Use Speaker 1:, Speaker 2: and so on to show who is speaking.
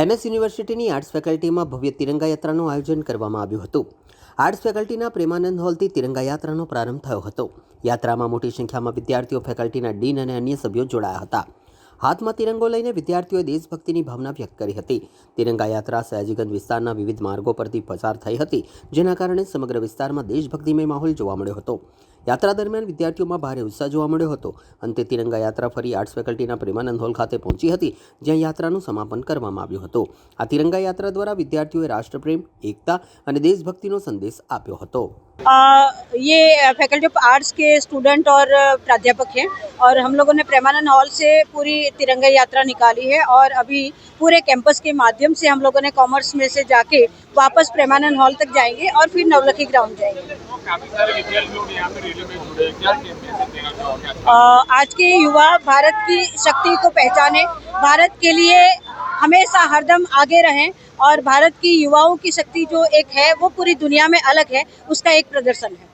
Speaker 1: MS યુનિવર્સિટીની arts ફેકલ્ટીમાં ભવ્ય તિરંગા યાત્રાનું આયોજન કરવામાં આવ્યું હતું। આર્ટ્સ ફેકલ્ટીના પ્રેમાનંદ હોલથી તિરંગા યાત્રાનો પ્રારંભ થયો હતો। યાત્રામાં મોટી સંખ્યામાં વિદ્યાર્થીઓ, ફેકલ્ટીના ડીન અને અન્ય સભ્યો જોડાયા હતા। હાથમાં તિરંગો લઈને વિદ્યાર્થીઓએ દેશભક્તિની ભાવના વ્યક્ત કરી હતી। તિરંગા યાત્રા સયાજીગંજ વિસ્તારના વિવિધ માર્ગો પરથી પસાર થઈ હતી, જેના કારણે સમગ્ર વિસ્તારમાં દેશભક્તિમય માહોલ જોવા મળ્યો હતો। યાત્રા દરમિયાન વિદ્યાર્થીઓમાં ભારે ઉત્સાહ જોવા મળ્યો હતો। અંતે તિરંગા યાત્રા ફરી આર્ટ્સ ફેકલ્ટીના પ્રેમાનંદ હોલ ખાતે પહોંચી હતી, જ્યાં યાત્રાનું સમાપન કરવામાં આવ્યું હતું। આ તિરંગા યાત્રા દ્વારા વિદ્યાર્થીઓએ રાષ્ટ્રપ્રેમ, એકતા અને દેશભક્તિનો સંદેશ આપ્યો હતો।
Speaker 2: ये फैकल्टी ऑफ आर्ट्स के स्टूडेंट और प्राध्यापक हैं और हम लोगों ने प्रेमानंद हॉल से पूरी तिरंगा यात्रा निकाली है और अभी पूरे कैंपस के माध्यम से हम लोगों ने कॉमर्स में से जाके वापस प्रेमानंद हॉल तक जाएंगे और फिर नवलखी ग्राउंड जाएंगे। आज के युवा भारत की शक्ति को पहचाने, भारत के लिए हमेशा हरदम आगे रहें और भारत की युवाओं की शक्ति जो एक है वो पूरी दुनिया में अलग है, उसका एक प्रदर्शन है।